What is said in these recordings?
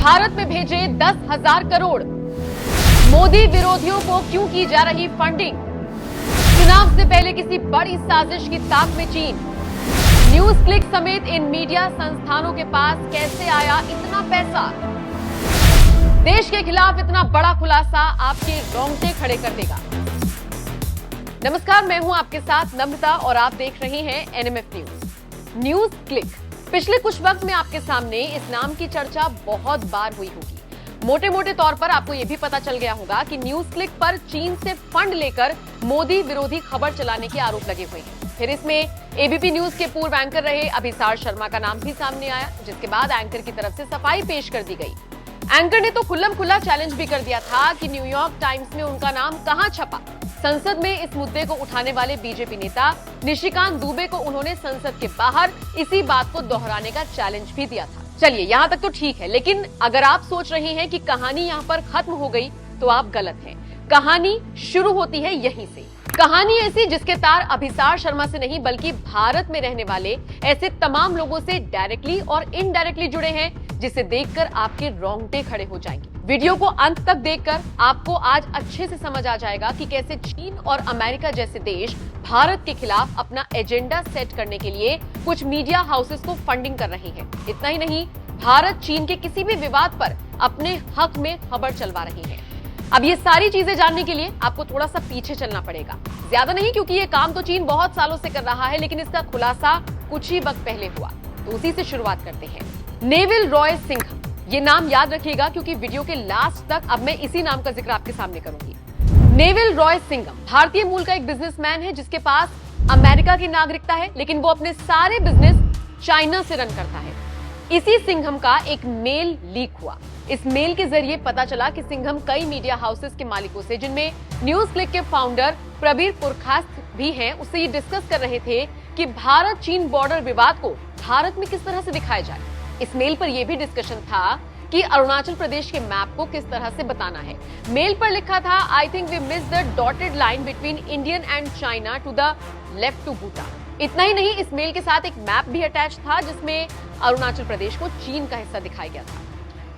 भारत में भेजे 10,000 करोड़। मोदी विरोधियों को क्यों की जा रही फंडिंग? चुनाव से पहले किसी बड़ी साजिश की ताक में चीन। न्यूज क्लिक समेत इन मीडिया संस्थानों के पास कैसे आया इतना पैसा? देश के खिलाफ इतना बड़ा खुलासा आपके रोंगटे खड़े कर देगा। नमस्कार, मैं हूं आपके साथ नम्रता और आप देख रहे हैं एनएमएफ न्यूज। न्यूज क्लिक पिछले कुछ वक्त में आपके सामने इस नाम की चर्चा बहुत बार हुई होगी। मोटे मोटे तौर पर आपको यह भी पता चल गया होगा कि न्यूज क्लिक पर चीन से फंड लेकर मोदी विरोधी खबर चलाने के आरोप लगे हुए हैं। फिर इसमें एबीपी न्यूज के पूर्व एंकर रहे अभिसार शर्मा का नाम भी सामने आया, जिसके बाद एंकर की तरफ से सफाई पेश कर दी गई। एंकर ने तो खुल्लम खुल्ला चैलेंज भी कर दिया था कि न्यूयॉर्क टाइम्स में उनका नाम कहां छपा। संसद में इस मुद्दे को उठाने वाले बीजेपी नेता निशिकांत दुबे को उन्होंने संसद के बाहर इसी बात को दोहराने का चैलेंज भी दिया था। चलिए, यहां तक तो ठीक है, लेकिन अगर आप सोच रहे हैं कि कहानी यहां पर खत्म हो गई तो आप गलत हैं। कहानी शुरू होती है यहीं से। कहानी ऐसी जिसके तार अभिसार शर्मा से नहीं बल्कि भारत में रहने वाले ऐसे तमाम लोगों से डायरेक्टली और इनडायरेक्टली जुड़े हैं, जिसे देखकर आपके रोंगटे खड़े हो जाएंगे। वीडियो को अंत तक देखकर आपको आज अच्छे से समझ आ जाएगा कि कैसे चीन और अमेरिका जैसे देश भारत के खिलाफ अपना एजेंडा सेट करने के लिए कुछ मीडिया हाउसेस को फंडिंग कर रही है। इतना ही नहीं, भारत चीन के किसी भी विवाद पर अपने हक में खबर चलवा रही है। अब ये सारी चीजें जानने के लिए आपको थोड़ा सा पीछे चलना पड़ेगा। ज्यादा नहीं, क्योंकि ये काम तो चीन बहुत सालों से कर रहा है, लेकिन इसका खुलासा कुछ ही वक्त पहले हुआ। तो उसी से शुरुआत करते हैं। नेविल रॉय सिंघम, ये नाम याद रखिएगा क्योंकि वीडियो के लास्ट तक अब मैं इसी नाम का जिक्र आपके सामने करूंगी। नेविल रॉय सिंघम भारतीय मूल का एक बिजनेसमैन है जिसके पास अमेरिका की नागरिकता है, लेकिन वो अपने सारे बिजनेस चाइना से रन करता है। इसी सिंघम का एक मेल लीक हुआ। इस मेल के जरिए पता चला कि सिंघम कई मीडिया हाउसेस के मालिकों से, जिनमें न्यूज क्लिक के फाउंडर प्रबीर पुरखास्त भी हैं, उससे ये डिस्कस कर रहे थे कि भारत चीन बॉर्डर विवाद को भारत में किस तरह से दिखाया जाए। इस मेल पर यह भी डिस्कशन था कि अरुणाचल प्रदेश के मैप को किस तरह से बताना है। मेल पर लिखा था, I think we miss the dotted line between Indian and China to the left to Bhutan. इतना ही नहीं, इस मेल के साथ एक मैप भी अटैच था जिसमें अरुणाचल प्रदेश को चीन का हिस्सा दिखाया गया था।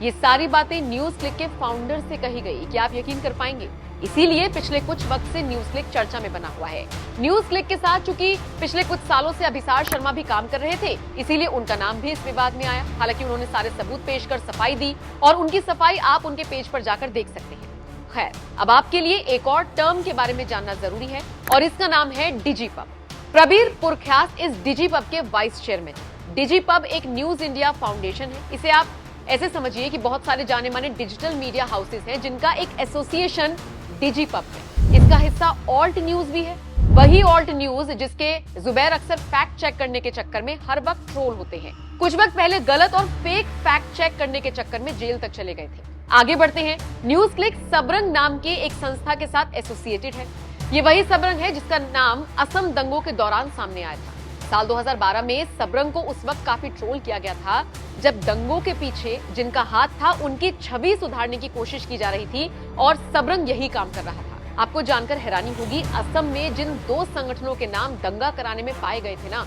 ये सारी बातें न्यूज क्लिक के फाउंडर से कही गई। क्या आप यकीन कर पाएंगे? इसीलिए पिछले कुछ वक्त से न्यूज क्लिक चर्चा में बना हुआ है। न्यूज क्लिक के साथ चूंकि पिछले कुछ सालों से अभिसार शर्मा भी काम कर रहे थे, इसीलिए उनका नाम भी इस विवाद में आया। हालांकि उन्होंने सारे सबूत पेश कर सफाई दी और उनकी सफाई आप उनके पेज पर जाकर देख सकते हैं। खैर, अब आपके लिए एक और टर्म के बारे में जानना जरूरी है और इसका नाम है डिजीपब। प्रबीर पुरखास्त इस डिजीपब के वाइस चेयरमैन। डिजीपब एक न्यूज इंडिया फाउंडेशन है। इसे आप ऐसे समझिए कि बहुत सारे जाने माने डिजिटल मीडिया हाउसेस हैं जिनका एक एसोसिएशन डिजीपब है। इसका हिस्सा ऑल्ट न्यूज भी है, वही ऑल्ट न्यूज जिसके जुबैर अक्सर फैक्ट चेक करने के चक्कर में हर वक्त ट्रोल होते हैं। कुछ वक्त पहले गलत और फेक फैक्ट चेक करने के चक्कर में जेल तक चले गए थे। आगे बढ़ते हैं। न्यूज क्लिक सबरंग नाम के एक संस्था के साथ एसोसिएटेड है। ये वही सबरंग है जिसका नाम असम दंगों के दौरान सामने आया था। साल 2012 में सबरंग को उस वक्त काफी ट्रोल किया गया था जब दंगों के पीछे जिनका हाथ था उनकी छवि सुधारने की कोशिश की जा रही थी और सबरंग यही काम कर रहा था। आपको जानकर हैरानी होगी, असम में जिन दो संगठनों के नाम दंगा कराने में पाए गए थे ना,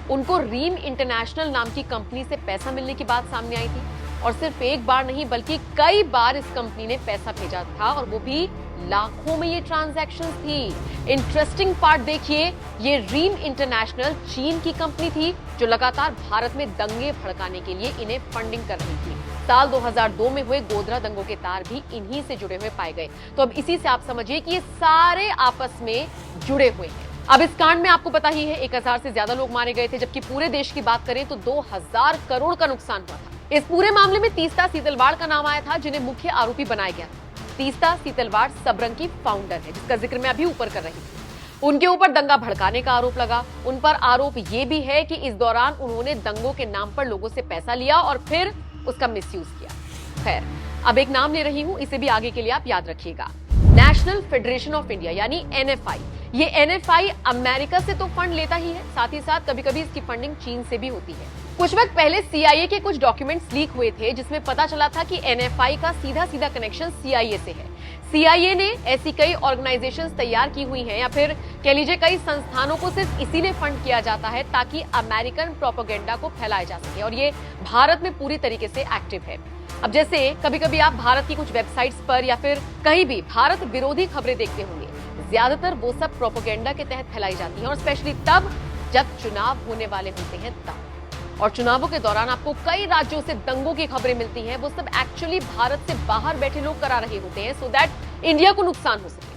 उनको रीम इंटरनेशनल नाम की कंपनी से पैसा मिलने की बात सामने आई थी। और सिर्फ एक बार नहीं बल्कि कई बार इस कंपनी ने पैसा भेजा था और वो भी लाखों में ये ट्रांजैक्शंस थी। इंटरेस्टिंग पार्ट देखिए, ये रीम इंटरनेशनल चीन की कंपनी थी जो लगातार भारत में दंगे भड़काने के लिए इन्हें फंडिंग कर रही थी। साल 2002 में हुए गोधरा दंगों के तार भी इन्हीं से जुड़े हुए पाए गए। तो अब इसी से आप समझिए कि ये सारे आपस में जुड़े हुए हैं। अब इस कांड में आपको पता ही है 1000 से ज्यादा लोग मारे गए थे, जबकि पूरे देश की बात करें तो 2000 करोड़ का नुकसान हुआ था। इस पूरे मामले में तीस्ता सीतलवाड़ का नाम आया था, जिन्हें मुख्य आरोपी बनाया गया था। तीस्ता सीतलवाड़ सबरंग की फाउंडर है, जिसका जिक्र मैं अभी ऊपर कर रही थी। उनके ऊपर दंगा भड़काने का आरोप लगा। उन पर आरोप ये भी है कि इस दौरान उन्होंने दंगों के नाम पर लोगों से पैसा लिया और फिर उसका मिसयूज किया। खैर, अब एक नाम ले रही हूं, इसे भी आगे के लिए आप याद रखिएगा। नेशनल फेडरेशन ऑफ इंडिया यानी एनएफआई। ये एनएफआई अमेरिका से तो फंड लेता ही है, साथ ही साथ कभी कभी इसकी फंडिंग चीन से भी होती है। कुछ वक्त पहले सीआईए के कुछ डॉक्यूमेंट्स लीक हुए थे जिसमें पता चला था कि एनएफआई का सीधा सीधा कनेक्शन सीआईए से है। सीआईए ने ऐसी कई ऑर्गेनाइजेशंस तैयार की हुई हैं या फिर कह लीजिए कई संस्थानों को सिर्फ इसीलिए फंड किया जाता है ताकि अमेरिकन प्रोपेगेंडा को फैलाया जा सके और ये भारत में पूरी तरीके से एक्टिव है। अब जैसे कभी कभी आप भारत की कुछ वेबसाइट्स पर या फिर कहीं भी भारत विरोधी खबरें देखते होंगे, ज्यादातर वो सब प्रोपेगेंडा के तहत फैलाई जाती हैं, और स्पेशली तब जब चुनाव होने वाले होते हैं तब। और चुनावों के दौरान आपको कई राज्यों से दंगों की खबरें मिलती हैं, वो सब एक्चुअली भारत से बाहर बैठे लोग करा रहे होते हैं सो दैट इंडिया को नुकसान हो सके।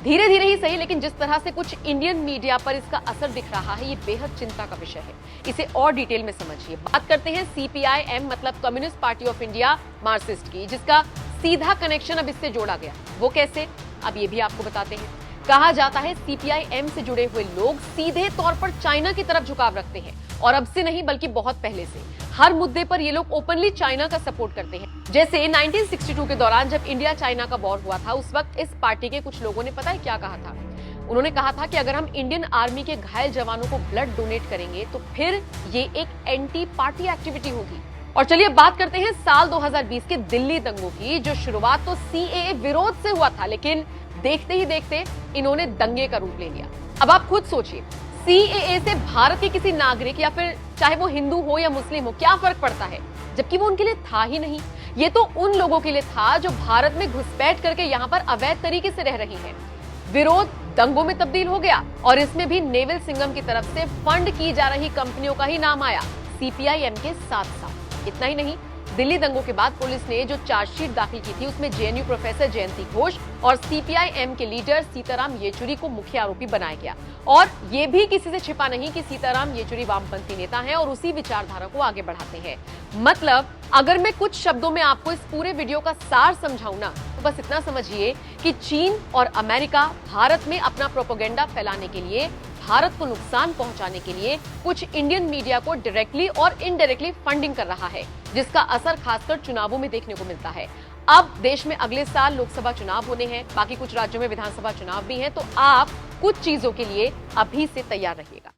धीरे धीरे ही सही, लेकिन जिस तरह से कुछ इंडियन मीडिया पर इसका असर दिख रहा है, ये बेहद चिंता का विषय है। इसे और डिटेल में समझिए। बात करते हैं CPIM मतलब communist party of India Marxist की, जिसका सीधा कनेक्शन अब इससे जोड़ा गया। वो कैसे, अब ये भी आपको बताते हैं। कहा जाता है CPIM से जुड़े हुए लोग सीधे तौर पर चाइना की तरफ झुकाव रखते हैं, और अब से नहीं बल्कि बहुत पहले से। हर मुद्दे पर ये लोग ओपनली चाइना का सपोर्ट करते हैं। जैसे 1962 के दौरान जब इंडिया चाइना का वॉर हुआ था, उस वक्त इस पार्टी के कुछ लोगों ने पता है क्या कहा था? उन्होंने कहा था कि अगर हम इंडियन आर्मी के घायल जवानों को ब्लड डोनेट करेंगे तो फिर ये एक एंटी पार्टी एक्टिविटी होगी। और चलिए बात करते हैं साल 2020 के दिल्ली दंगों की, जो शुरुआत तो CAA विरोध से हुआ था, लेकिन देखते ही देखते इन्होंने दंगे का रूप ले लिया। अब आप खुद सोचिए, CAA से भारत के किसी नागरिक या फिर चाहे वो हिंदू हो या मुस्लिम हो, क्या फर्क पड़ता है, जबकि वो उनके लिए था ही नहीं। ये तो उन लोगों के लिए था जो भारत में घुसपैठ करके यहाँ पर अवैध तरीके से रह रही हैं। विरोध दंगों में तब्दील हो गया, और इसमें भी नेवल सिंघम की तरफ से फंड की जा रही कंपनियों का ही नाम आया CPIM के साथ साथ। इतना ही नहीं, दिल्ली दंगों के बाद पुलिस ने जो चार्जशीट दाखिल की थी, उसमें JNU प्रोफेसर जयंती घोष और CPIM के लीडर सीताराम येचुरी को मुख्य आरोपी बनाया गया। और ये भी किसी से छिपा नहीं कि सीताराम येचुरी वामपंथी नेता हैं और उसी विचारधारा को आगे बढ़ाते हैं। मतलब अगर मैं कुछ शब्दों में आपको इस पूरे वीडियो का सार समझाऊं ना, तो बस इतना समझिए कि चीन और अमेरिका भारत में अपना प्रोपेगेंडा फैलाने के लिए, भारत को नुकसान पहुंचाने के लिए कुछ इंडियन मीडिया को डायरेक्टली और इनडायरेक्टली फंडिंग कर रहा है, जिसका असर खासकर चुनावों में देखने को मिलता है। अब देश में अगले साल लोकसभा चुनाव होने हैं, बाकी कुछ राज्यों में विधानसभा चुनाव भी हैं, तो आप कुछ चीजों के लिए अभी से तैयार रहिएगा।